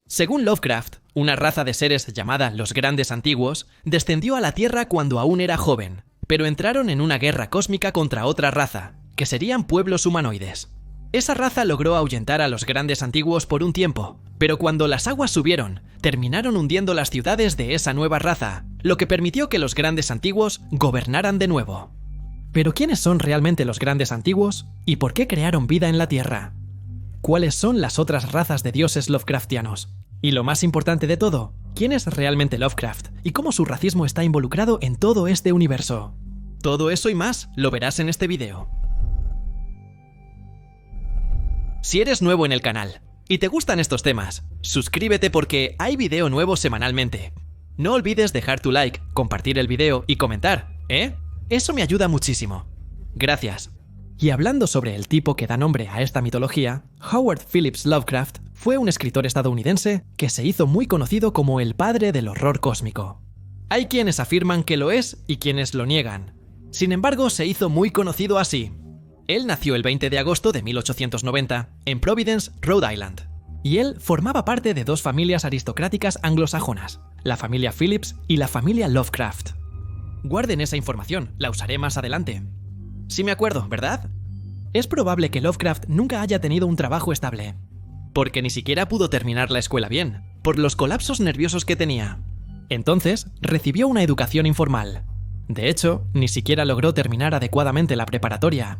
Según Lovecraft, una raza de seres llamada los Grandes Antiguos descendió a la Tierra cuando aún era joven, pero entraron en una guerra cósmica contra otra raza, que serían pueblos humanoides. Esa raza logró ahuyentar a los Grandes Antiguos por un tiempo, pero cuando las aguas subieron, terminaron hundiendo las ciudades de esa nueva raza, lo que permitió que los Grandes Antiguos gobernaran de nuevo. ¿Pero quiénes son realmente los Grandes Antiguos y por qué crearon vida en la Tierra? ¿Cuáles son las otras razas de dioses Lovecraftianos? Y lo más importante de todo, ¿quién es realmente Lovecraft y cómo su racismo está involucrado en todo este universo? Todo eso y más lo verás en este video. Si eres nuevo en el canal y te gustan estos temas, suscríbete porque hay video nuevo semanalmente. No olvides dejar tu like, compartir el video y comentar, ¿eh? Eso me ayuda muchísimo. Gracias. Y hablando sobre el tipo que da nombre a esta mitología, Howard Phillips Lovecraft fue un escritor estadounidense que se hizo muy conocido como el padre del horror cósmico. Hay quienes afirman que lo es y quienes lo niegan. Sin embargo, se hizo muy conocido así. Él nació el 20 de agosto de 1890 en Providence, Rhode Island. Y él formaba parte de dos familias aristocráticas anglosajonas, la familia Phillips y la familia Lovecraft. Guarden esa información, la usaré más adelante. Sí me acuerdo, ¿verdad? Es probable que Lovecraft nunca haya tenido un trabajo estable, porque ni siquiera pudo terminar la escuela bien, por los colapsos nerviosos que tenía. Entonces, recibió una educación informal. De hecho, ni siquiera logró terminar adecuadamente la preparatoria,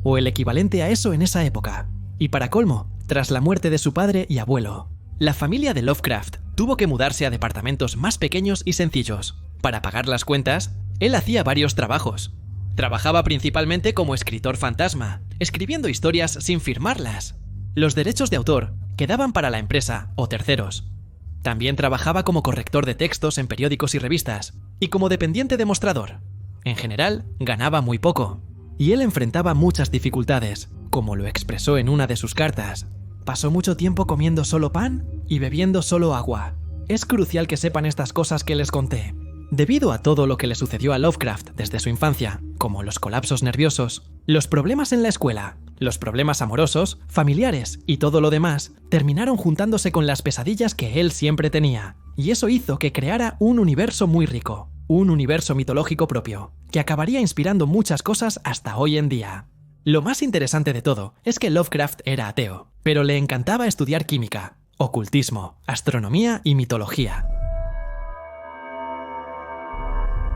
o el equivalente a eso en esa época. Y para colmo, tras la muerte de su padre y abuelo, la familia de Lovecraft tuvo que mudarse a departamentos más pequeños y sencillos. Para pagar las cuentas, él hacía varios trabajos. Trabajaba principalmente como escritor fantasma, escribiendo historias sin firmarlas. Los derechos de autor quedaban para la empresa o terceros. También trabajaba como corrector de textos en periódicos y revistas, y como dependiente de mostrador. En general, ganaba muy poco. Y él enfrentaba muchas dificultades, como lo expresó en una de sus cartas. Pasó mucho tiempo comiendo solo pan y bebiendo solo agua. Es crucial que sepan estas cosas que les conté. Debido a todo lo que le sucedió a Lovecraft desde su infancia, como los colapsos nerviosos, los problemas en la escuela, los problemas amorosos, familiares y todo lo demás, terminaron juntándose con las pesadillas que él siempre tenía, y eso hizo que creara un universo muy rico, un universo mitológico propio, que acabaría inspirando muchas cosas hasta hoy en día. Lo más interesante de todo es que Lovecraft era ateo, pero le encantaba estudiar química, ocultismo, astronomía y mitología.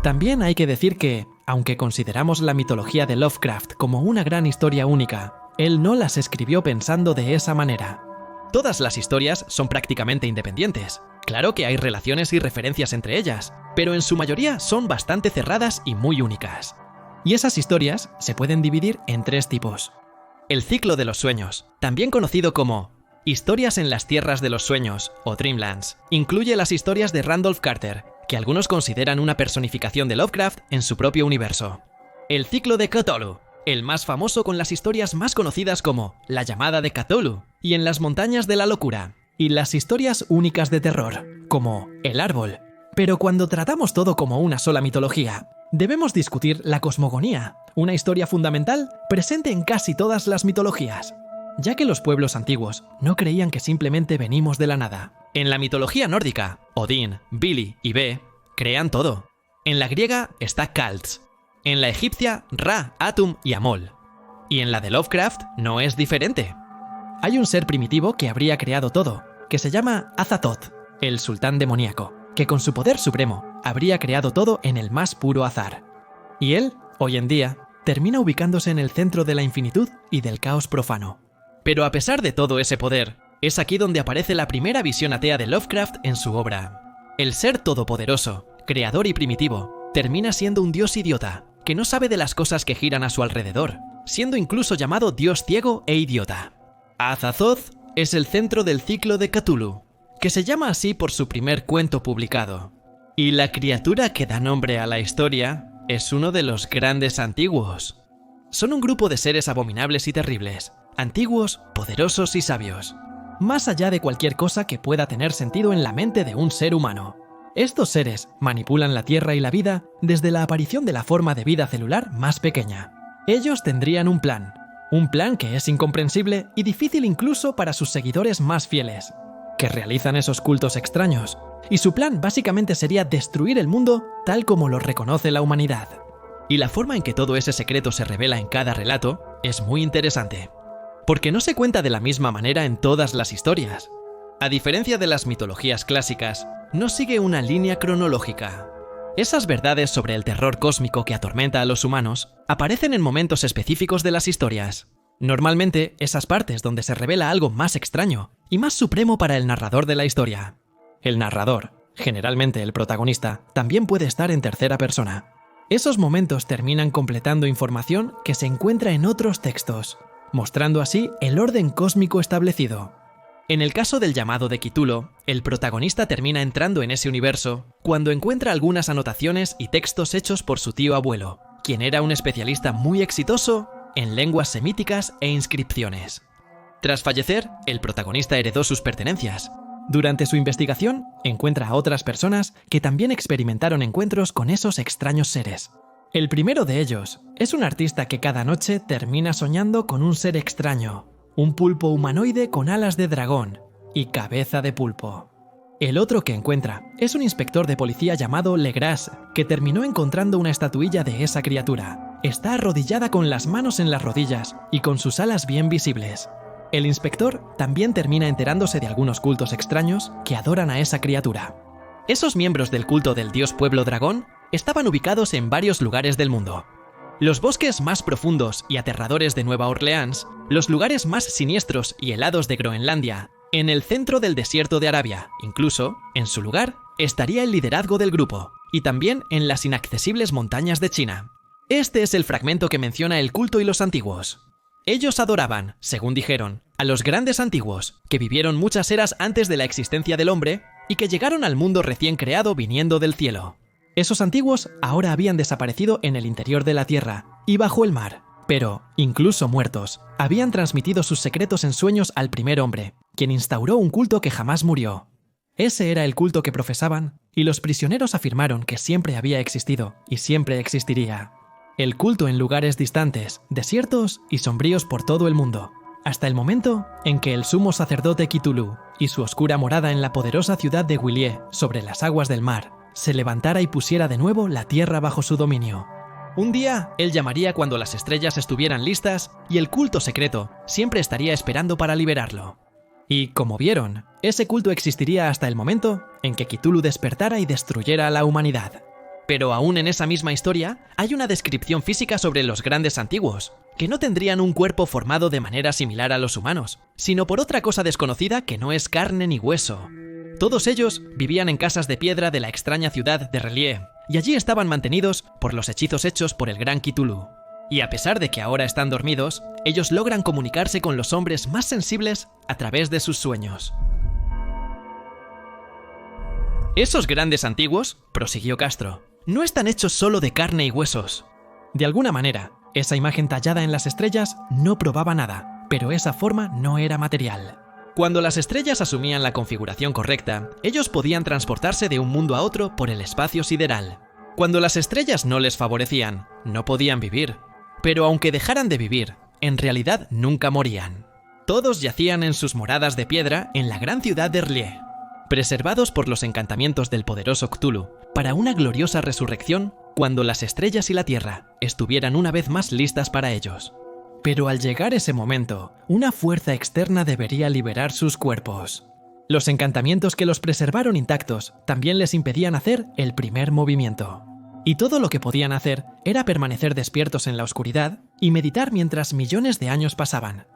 También hay que decir que, aunque consideramos la mitología de Lovecraft como una gran historia única, él no las escribió pensando de esa manera. Todas las historias son prácticamente independientes. Claro que hay relaciones y referencias entre ellas, pero en su mayoría son bastante cerradas y muy únicas. Y esas historias se pueden dividir en tres tipos. El ciclo de los sueños, también conocido como Historias en las Tierras de los Sueños o Dreamlands, incluye las historias de Randolph Carter, que algunos consideran una personificación de Lovecraft en su propio universo. El ciclo de Cthulhu, el más famoso con las historias más conocidas como La llamada de Cthulhu y En las montañas de la locura, y las historias únicas de terror, como El árbol. Pero cuando tratamos todo como una sola mitología, debemos discutir la cosmogonía, una historia fundamental presente en casi todas las mitologías, ya que los pueblos antiguos no creían que simplemente venimos de la nada. En la mitología nórdica, Odín, Vili y Ve crean todo. En la griega está Kaltz. En la egipcia, Ra, Atum y Amol. Y en la de Lovecraft no es diferente. Hay un ser primitivo que habría creado todo, que se llama Azathoth, el sultán demoníaco, que con su poder supremo habría creado todo en el más puro azar. Y él, hoy en día, termina ubicándose en el centro de la infinitud y del caos profano. Pero a pesar de todo ese poder, es aquí donde aparece la primera visión atea de Lovecraft en su obra. El ser todopoderoso, creador y primitivo, termina siendo un dios idiota, que no sabe de las cosas que giran a su alrededor, siendo incluso llamado dios ciego e idiota. Azathoth es el centro del ciclo de Cthulhu, que se llama así por su primer cuento publicado. Y la criatura que da nombre a la historia es uno de los Grandes Antiguos. Son un grupo de seres abominables y terribles, antiguos, poderosos y sabios, más allá de cualquier cosa que pueda tener sentido en la mente de un ser humano. Estos seres manipulan la Tierra y la vida desde la aparición de la forma de vida celular más pequeña. Ellos tendrían un plan que es incomprensible y difícil incluso para sus seguidores más fieles. que realizan esos cultos extraños, y su plan básicamente sería destruir el mundo tal como lo reconoce la humanidad. Y la forma en que todo ese secreto se revela en cada relato es muy interesante, porque no se cuenta de la misma manera en todas las historias. A diferencia de las mitologías clásicas, no sigue una línea cronológica. Esas verdades sobre el terror cósmico que atormenta a los humanos aparecen en momentos específicos de las historias. Normalmente, esas partes donde se revela algo más extraño y más supremo para el narrador de la historia. El narrador, generalmente el protagonista, también puede estar en tercera persona. Esos momentos terminan completando información que se encuentra en otros textos, mostrando así el orden cósmico establecido. En el caso del llamado de Cthulhu, el protagonista termina entrando en ese universo cuando encuentra algunas anotaciones y textos hechos por su tío abuelo, quien era un especialista muy exitoso en lenguas semíticas e inscripciones. Tras fallecer, el protagonista heredó sus pertenencias. Durante su investigación, encuentra a otras personas que también experimentaron encuentros con esos extraños seres. El primero de ellos es un artista que cada noche termina soñando con un ser extraño, un pulpo humanoide con alas de dragón y cabeza de pulpo. El otro que encuentra es un inspector de policía llamado Legras, que terminó encontrando una estatuilla de esa criatura. Está arrodillada con las manos en las rodillas y con sus alas bien visibles. El inspector también termina enterándose de algunos cultos extraños que adoran a esa criatura. Esos miembros del culto del dios pueblo dragón estaban ubicados en varios lugares del mundo. Los bosques más profundos y aterradores de Nueva Orleans, los lugares más siniestros y helados de Groenlandia, en el centro del desierto de Arabia, incluso, en su lugar, estaría el liderazgo del grupo, y también en las inaccesibles montañas de China. Este es el fragmento que menciona el culto y los antiguos. Ellos adoraban, según dijeron, a los grandes antiguos, que vivieron muchas eras antes de la existencia del hombre y que llegaron al mundo recién creado viniendo del cielo. Esos antiguos ahora habían desaparecido en el interior de la tierra y bajo el mar, pero, incluso muertos, habían transmitido sus secretos en sueños al primer hombre, quien instauró un culto que jamás murió. Ese era el culto que profesaban, y los prisioneros afirmaron que siempre había existido y siempre existiría. El culto en lugares distantes, desiertos y sombríos por todo el mundo, hasta el momento en que el sumo sacerdote Cthulhu y su oscura morada en la poderosa ciudad de Willier, sobre las aguas del mar, se levantara y pusiera de nuevo la tierra bajo su dominio. Un día, él llamaría cuando las estrellas estuvieran listas y el culto secreto siempre estaría esperando para liberarlo. Y, como vieron, ese culto existiría hasta el momento en que Cthulhu despertara y destruyera a la humanidad. Pero aún en esa misma historia, hay una descripción física sobre los grandes antiguos, que no tendrían un cuerpo formado de manera similar a los humanos, sino por otra cosa desconocida que no es carne ni hueso. Todos ellos vivían en casas de piedra de la extraña ciudad de R'lyeh, y allí estaban mantenidos por los hechizos hechos por el gran Cthulhu. Y a pesar de que ahora están dormidos, ellos logran comunicarse con los hombres más sensibles a través de sus sueños. Esos grandes antiguos, prosiguió Castro, no están hechos solo de carne y huesos. De alguna manera, esa imagen tallada en las estrellas no probaba nada, pero esa forma no era material. Cuando las estrellas asumían la configuración correcta, ellos podían transportarse de un mundo a otro por el espacio sideral. Cuando las estrellas no les favorecían, no podían vivir. Pero aunque dejaran de vivir, en realidad nunca morían. Todos yacían en sus moradas de piedra en la gran ciudad de R'lyeh, preservados por los encantamientos del poderoso Cthulhu, para una gloriosa resurrección cuando las estrellas y la tierra estuvieran una vez más listas para ellos. Pero al llegar ese momento, una fuerza externa debería liberar sus cuerpos. Los encantamientos que los preservaron intactos también les impedían hacer el primer movimiento. Y todo lo que podían hacer era permanecer despiertos en la oscuridad y meditar mientras millones de años pasaban.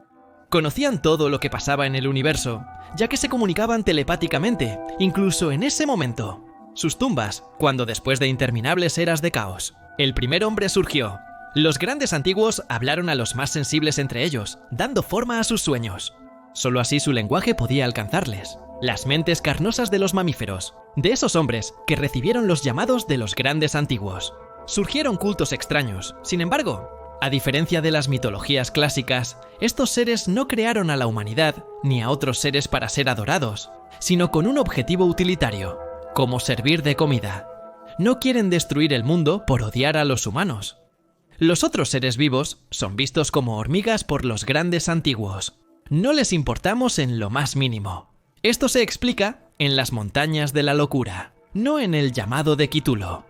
Conocían todo lo que pasaba en el universo, ya que se comunicaban telepáticamente, incluso en ese momento. Sus tumbas, cuando después de interminables eras de caos, el primer hombre surgió. Los grandes antiguos hablaron a los más sensibles entre ellos, dando forma a sus sueños. Solo así su lenguaje podía alcanzarles. Las mentes carnosas de los mamíferos, de esos hombres que recibieron los llamados de los grandes antiguos. Surgieron cultos extraños, sin embargo, a diferencia de las mitologías clásicas, estos seres no crearon a la humanidad ni a otros seres para ser adorados, sino con un objetivo utilitario, como servir de comida. No quieren destruir el mundo por odiar a los humanos. Los otros seres vivos son vistos como hormigas por los grandes antiguos. No les importamos en lo más mínimo. Esto se explica en las montañas de la locura, no en el llamado de Cthulhu.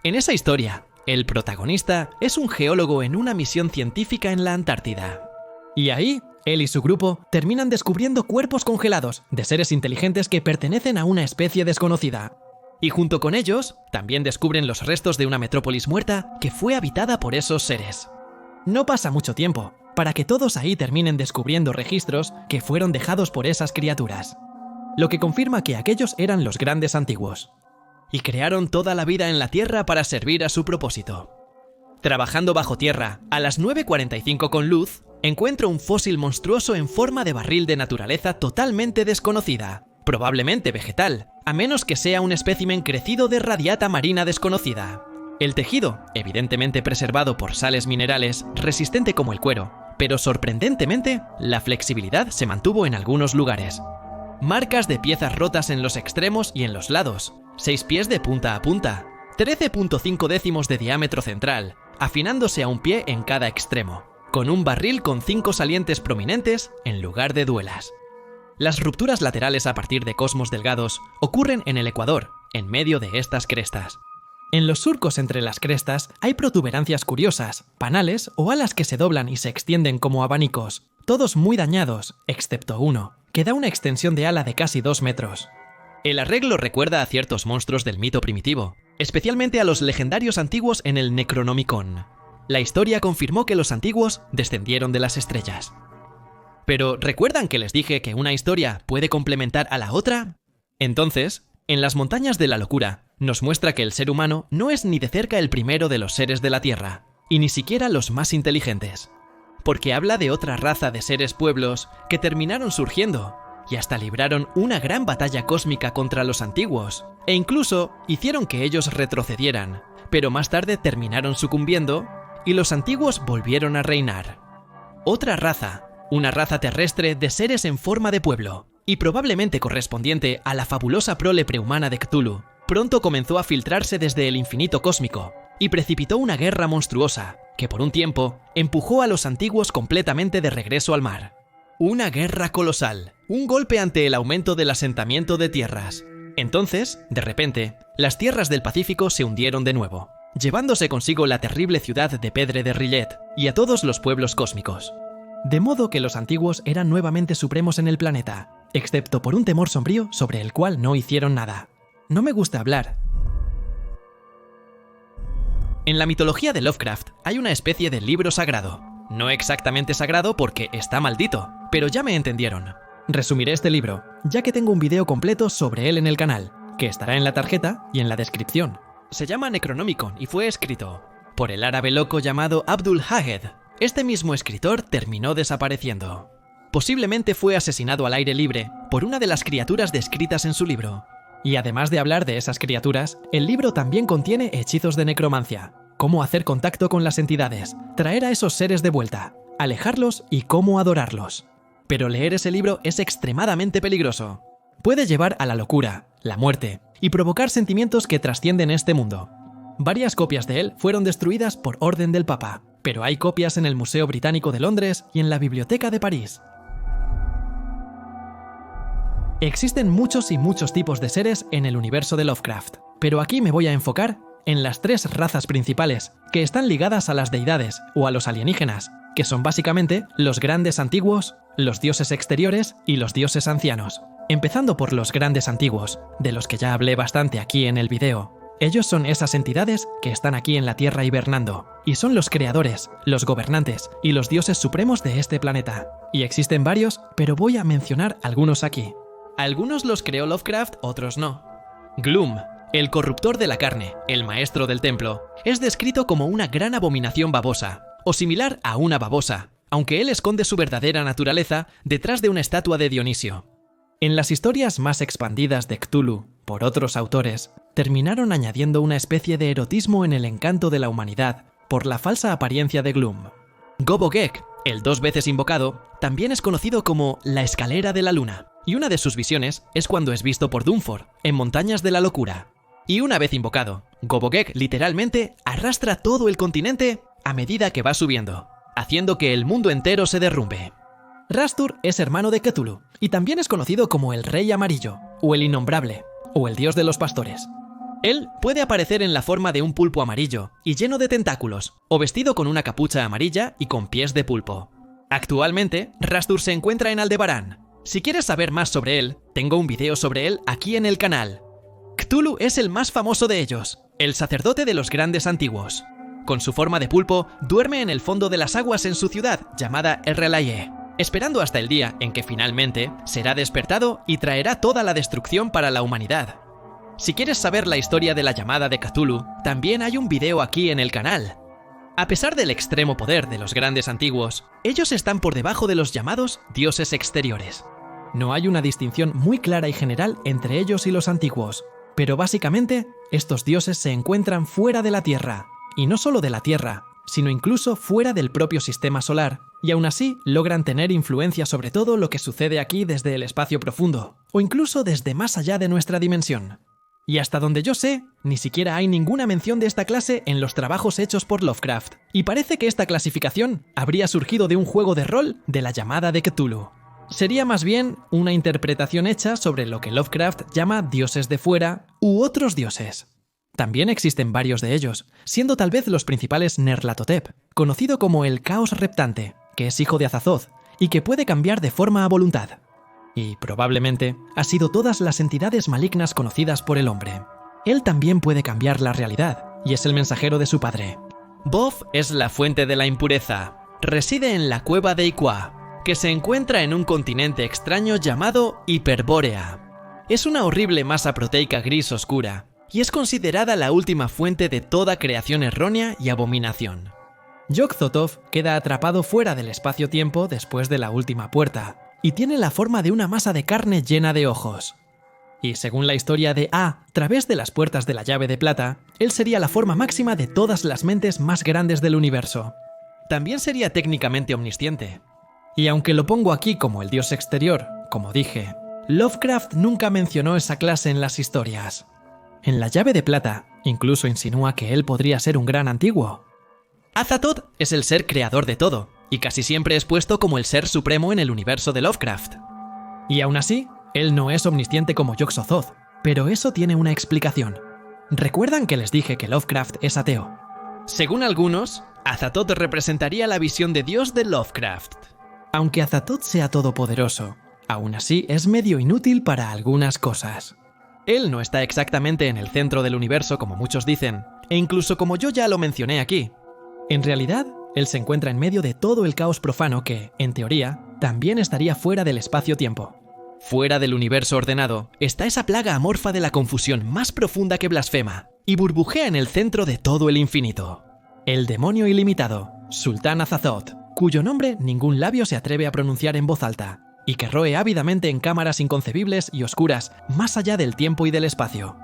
En esa historia, el protagonista es un geólogo en una misión científica en la Antártida. Y ahí, él y su grupo terminan descubriendo cuerpos congelados de seres inteligentes que pertenecen a una especie desconocida. Y junto con ellos, también descubren los restos de una metrópolis muerta que fue habitada por esos seres. No pasa mucho tiempo para que todos ahí terminen descubriendo registros que fueron dejados por esas criaturas, lo que confirma que aquellos eran los grandes antiguos, y crearon toda la vida en la Tierra para servir a su propósito. Trabajando bajo tierra, a las 9:45 con luz, encuentro un fósil monstruoso en forma de barril de naturaleza totalmente desconocida, probablemente vegetal, a menos que sea un espécimen crecido de radiata marina desconocida. El tejido, evidentemente preservado por sales minerales, resistente como el cuero, pero sorprendentemente, la flexibilidad se mantuvo en algunos lugares. Marcas de piezas rotas en los extremos y en los lados, 6 pies de punta a punta, 13.5 décimos de diámetro central, afinándose a un pie en cada extremo, con un barril con 5 salientes prominentes en lugar de duelas. Las rupturas laterales a partir de cosmos delgados ocurren en el ecuador, en medio de estas crestas. En los surcos entre las crestas hay protuberancias curiosas, panales o alas que se doblan y se extienden como abanicos, todos muy dañados, excepto uno, que da una extensión de ala de casi 2 metros. El arreglo recuerda a ciertos monstruos del mito primitivo, especialmente a los legendarios antiguos en el Necronomicon. La historia confirmó que los antiguos descendieron de las estrellas. Pero ¿recuerdan que les dije que una historia puede complementar a la otra? Entonces, en las montañas de la locura, nos muestra que el ser humano no es ni de cerca el primero de los seres de la Tierra, y ni siquiera los más inteligentes. Porque habla de otra raza de seres pueblos que terminaron surgiendo, y hasta libraron una gran batalla cósmica contra los antiguos, e incluso hicieron que ellos retrocedieran, pero más tarde terminaron sucumbiendo, y los antiguos volvieron a reinar. Otra raza, una raza terrestre de seres en forma de pueblo, y probablemente correspondiente a la fabulosa prole prehumana de Cthulhu, pronto comenzó a filtrarse desde el infinito cósmico, y precipitó una guerra monstruosa, que por un tiempo empujó a los antiguos completamente de regreso al mar. Una guerra colosal, un golpe ante el aumento del asentamiento de tierras. Entonces, de repente, las tierras del Pacífico se hundieron de nuevo, llevándose consigo la terrible ciudad de Pedre de Rillet y a todos los pueblos cósmicos. De modo que los antiguos eran nuevamente supremos en el planeta, excepto por un temor sombrío sobre el cual no hicieron nada. No me gusta hablar. En la mitología de Lovecraft hay una especie de libro sagrado. No exactamente sagrado porque está maldito, pero ya me entendieron. Resumiré este libro, ya que tengo un video completo sobre él en el canal, que estará en la tarjeta y en la descripción. Se llama Necronomicon y fue escrito por el árabe loco llamado Abdul Hahed. Este mismo escritor terminó desapareciendo. Posiblemente fue asesinado al aire libre por una de las criaturas descritas en su libro. Y además de hablar de esas criaturas, el libro también contiene hechizos de necromancia, cómo hacer contacto con las entidades, traer a esos seres de vuelta, alejarlos y cómo adorarlos. Pero leer ese libro es extremadamente peligroso. Puede llevar a la locura, la muerte y provocar sentimientos que trascienden este mundo. Varias copias de él fueron destruidas por orden del Papa, pero hay copias en el Museo Británico de Londres y en la Biblioteca de París. Existen muchos y muchos tipos de seres en el universo de Lovecraft, pero aquí me voy a enfocar en las 3 razas principales que están ligadas a las deidades o a los alienígenas, que son básicamente los grandes antiguos, los dioses exteriores y los dioses ancianos. Empezando por los grandes antiguos, de los que ya hablé bastante aquí en el video. Ellos son esas entidades que están aquí en la Tierra hibernando, y son los creadores, los gobernantes y los dioses supremos de este planeta. Y existen varios, pero voy a mencionar algunos aquí. Algunos los creó Lovecraft, otros no. Gloom, el corruptor de la carne, el maestro del templo, es descrito como una gran abominación babosa, o similar a una babosa, aunque él esconde su verdadera naturaleza detrás de una estatua de Dionisio. En las historias más expandidas de Cthulhu, por otros autores, terminaron añadiendo una especie de erotismo en el encanto de la humanidad por la falsa apariencia de Gloom. Gobogek, el 2 veces invocado, también es conocido como la escalera de la luna, y una de sus visiones es cuando es visto por Dunford, en Montañas de la Locura. Y una vez invocado, Gobogek literalmente arrastra todo el continente a medida que va subiendo, haciendo que el mundo entero se derrumbe. Rastur es hermano de Cthulhu y también es conocido como el Rey Amarillo, o el Innombrable, o el Dios de los Pastores. Él puede aparecer en la forma de un pulpo amarillo y lleno de tentáculos, o vestido con una capucha amarilla y con pies de pulpo. Actualmente, Rastur se encuentra en Aldebarán. Si quieres saber más sobre él, tengo un video sobre él aquí en el canal. Cthulhu es el más famoso de ellos, el sacerdote de los grandes antiguos. Con su forma de pulpo, duerme en el fondo de las aguas en su ciudad, llamada Errelaye, esperando hasta el día en que finalmente será despertado y traerá toda la destrucción para la humanidad. Si quieres saber la historia de la llamada de Cthulhu, también hay un video aquí en el canal. A pesar del extremo poder de los grandes antiguos, ellos están por debajo de los llamados dioses exteriores. No hay una distinción muy clara y general entre ellos y los antiguos, pero básicamente estos dioses se encuentran fuera de la Tierra, y no solo de la Tierra, sino incluso fuera del propio sistema solar, y aún así logran tener influencia sobre todo lo que sucede aquí desde el espacio profundo, o incluso desde más allá de nuestra dimensión. Y hasta donde yo sé, ni siquiera hay ninguna mención de esta clase en los trabajos hechos por Lovecraft, y parece que esta clasificación habría surgido de un juego de rol de la llamada de Cthulhu. Sería más bien una interpretación hecha sobre lo que Lovecraft llama dioses de fuera u otros dioses. También existen varios de ellos, siendo tal vez los principales Nyarlathotep, conocido como el Caos Reptante, que es hijo de Azathoth y que puede cambiar de forma a voluntad. Y probablemente ha sido todas las entidades malignas conocidas por el hombre. Él también puede cambiar la realidad, y es el mensajero de su padre. Bof es la fuente de la impureza. Reside en la cueva de Iqua, que se encuentra en un continente extraño llamado Hiperbórea. Es una horrible masa proteica gris oscura, y es considerada la última fuente de toda creación errónea y abominación. Yog-Sothoth queda atrapado fuera del espacio-tiempo después de la última puerta, y tiene la forma de una masa de carne llena de ojos. Y según la historia de A, través de las puertas de la llave de plata, él sería la forma máxima de todas las mentes más grandes del universo. También sería técnicamente omnisciente. Y aunque lo pongo aquí como el dios exterior, como dije, Lovecraft nunca mencionó esa clase en las historias. En la llave de plata, incluso insinúa que él podría ser un gran antiguo. Azathoth es el ser creador de todo, y casi siempre es puesto como el ser supremo en el universo de Lovecraft. Y aún así, él no es omnisciente como Yog-Sothoth, pero eso tiene una explicación. ¿Recuerdan que les dije que Lovecraft es ateo? Según algunos, Azathoth representaría la visión de Dios de Lovecraft. Aunque Azathoth sea todopoderoso, aún así es medio inútil para algunas cosas. Él no está exactamente en el centro del universo como muchos dicen, e incluso como yo ya lo mencioné aquí. En realidad, él se encuentra en medio de todo el caos profano que, en teoría, también estaría fuera del espacio-tiempo. Fuera del universo ordenado está esa plaga amorfa de la confusión más profunda que blasfema, y burbujea en el centro de todo el infinito. El demonio ilimitado, Sultan Azathoth, cuyo nombre ningún labio se atreve a pronunciar en voz alta, y que roe ávidamente en cámaras inconcebibles y oscuras más allá del tiempo y del espacio.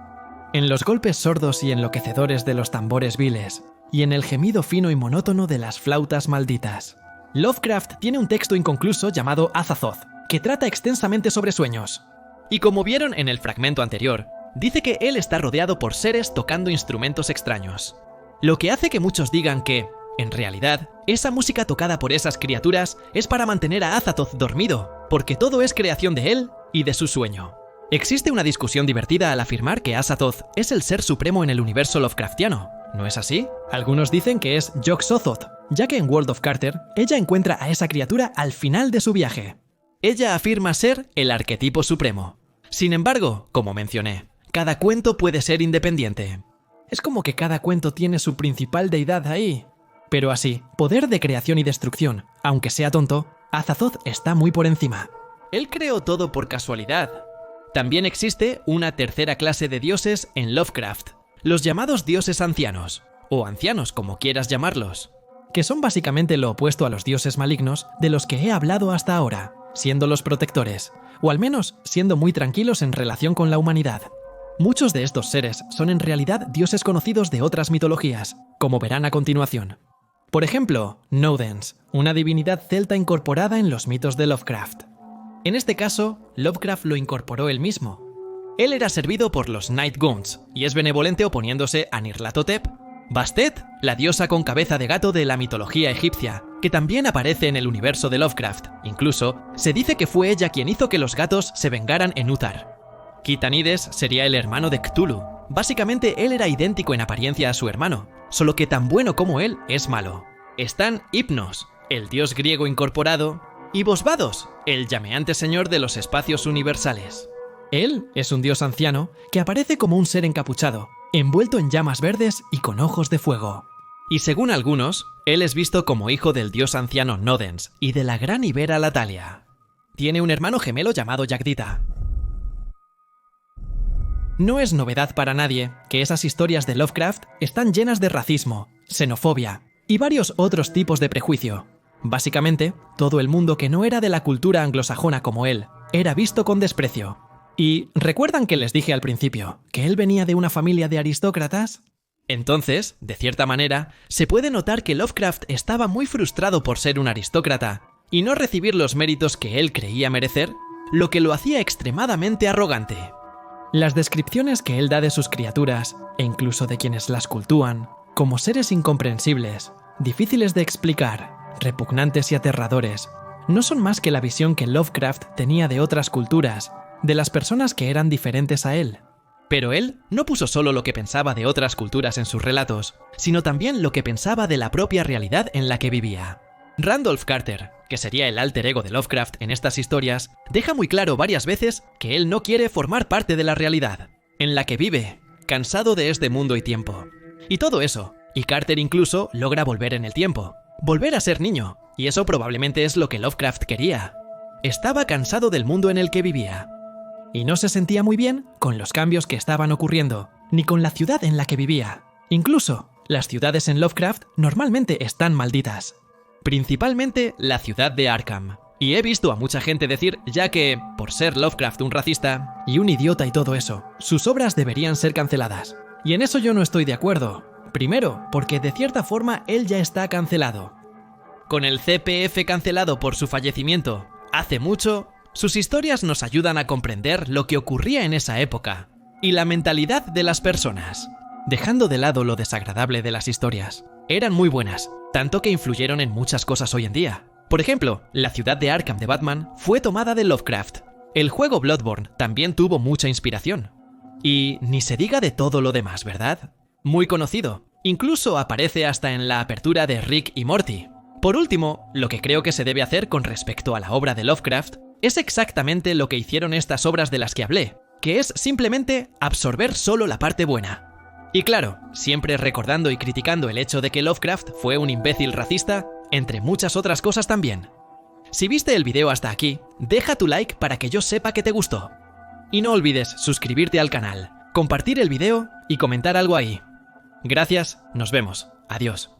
En los golpes sordos y enloquecedores de los tambores viles, y en el gemido fino y monótono de las flautas malditas. Lovecraft tiene un texto inconcluso llamado Azathoth, que trata extensamente sobre sueños. Y como vieron en el fragmento anterior, dice que él está rodeado por seres tocando instrumentos extraños. Lo que hace que muchos digan que, en realidad, esa música tocada por esas criaturas es para mantener a Azathoth dormido, porque todo es creación de él y de su sueño. Existe una discusión divertida al afirmar que Azathoth es el ser supremo en el universo Lovecraftiano. ¿No es así? Algunos dicen que es Yog-Sothoth, ya que en World of Carter, ella encuentra a esa criatura al final de su viaje. Ella afirma ser el arquetipo supremo. Sin embargo, como mencioné, cada cuento puede ser independiente. Es como que cada cuento tiene su principal deidad ahí. Pero así, poder de creación y destrucción, aunque sea tonto, Azathoth está muy por encima. Él creó todo por casualidad. También existe una tercera clase de dioses en Lovecraft, los llamados dioses ancianos, o ancianos como quieras llamarlos, que son básicamente lo opuesto a los dioses malignos de los que he hablado hasta ahora, siendo los protectores, o al menos siendo muy tranquilos en relación con la humanidad. Muchos de estos seres son en realidad dioses conocidos de otras mitologías, como verán a continuación. Por ejemplo, Nodens, una divinidad celta incorporada en los mitos de Lovecraft. En este caso, Lovecraft lo incorporó él mismo. Él era servido por los Night Goons y es benevolente oponiéndose a Nyarlathotep, Bastet, la diosa con cabeza de gato de la mitología egipcia, que también aparece en el universo de Lovecraft. Incluso, se dice que fue ella quien hizo que los gatos se vengaran en Uthar. Kitanides sería el hermano de Cthulhu. Básicamente él era idéntico en apariencia a su hermano, solo que tan bueno como él es malo. Están Hypnos, el dios griego incorporado, y Vosvados, el llameante señor de los espacios universales. Él es un dios anciano que aparece como un ser encapuchado, envuelto en llamas verdes y con ojos de fuego. Y según algunos, él es visto como hijo del dios anciano Nodens y de la gran ibera Latalia. Tiene un hermano gemelo llamado Jagdita. No es novedad para nadie que esas historias de Lovecraft están llenas de racismo, xenofobia y varios otros tipos de prejuicio. Básicamente, todo el mundo que no era de la cultura anglosajona como él era visto con desprecio. ¿Y recuerdan que les dije al principio que él venía de una familia de aristócratas? Entonces, de cierta manera, se puede notar que Lovecraft estaba muy frustrado por ser un aristócrata y no recibir los méritos que él creía merecer, lo que lo hacía extremadamente arrogante. Las descripciones que él da de sus criaturas, e incluso de quienes las cultúan, como seres incomprensibles, difíciles de explicar, repugnantes y aterradores, no son más que la visión que Lovecraft tenía de otras culturas, de las personas que eran diferentes a él. Pero él no puso solo lo que pensaba de otras culturas en sus relatos, sino también lo que pensaba de la propia realidad en la que vivía. Randolph Carter, que sería el alter ego de Lovecraft en estas historias, deja muy claro varias veces que él no quiere formar parte de la realidad, en la que vive, cansado de este mundo y tiempo. Y todo eso, y Carter incluso logra volver en el tiempo, volver a ser niño, y eso probablemente es lo que Lovecraft quería. Estaba cansado del mundo en el que vivía. Y no se sentía muy bien con los cambios que estaban ocurriendo, ni con la ciudad en la que vivía. Incluso, las ciudades en Lovecraft normalmente están malditas. Principalmente la ciudad de Arkham. Y he visto a mucha gente decir ya que, por ser Lovecraft un racista y un idiota y todo eso, sus obras deberían ser canceladas. Y en eso yo no estoy de acuerdo. Primero, porque de cierta forma él ya está cancelado. Con el CPF cancelado por su fallecimiento hace mucho, sus historias nos ayudan a comprender lo que ocurría en esa época y la mentalidad de las personas. Dejando de lado lo desagradable de las historias, eran muy buenas, tanto que influyeron en muchas cosas hoy en día. Por ejemplo, la ciudad de Arkham de Batman fue tomada de Lovecraft. El juego Bloodborne también tuvo mucha inspiración. Y ni se diga de todo lo demás, ¿verdad? Muy conocido. Incluso aparece hasta en la apertura de Rick y Morty. Por último, lo que creo que se debe hacer con respecto a la obra de Lovecraft es exactamente lo que hicieron estas obras de las que hablé, que es simplemente absorber solo la parte buena. Y claro, siempre recordando y criticando el hecho de que Lovecraft fue un imbécil racista, entre muchas otras cosas también. Si viste el video hasta aquí, deja tu like para que yo sepa que te gustó. Y no olvides suscribirte al canal, compartir el video y comentar algo ahí. Gracias, nos vemos. Adiós.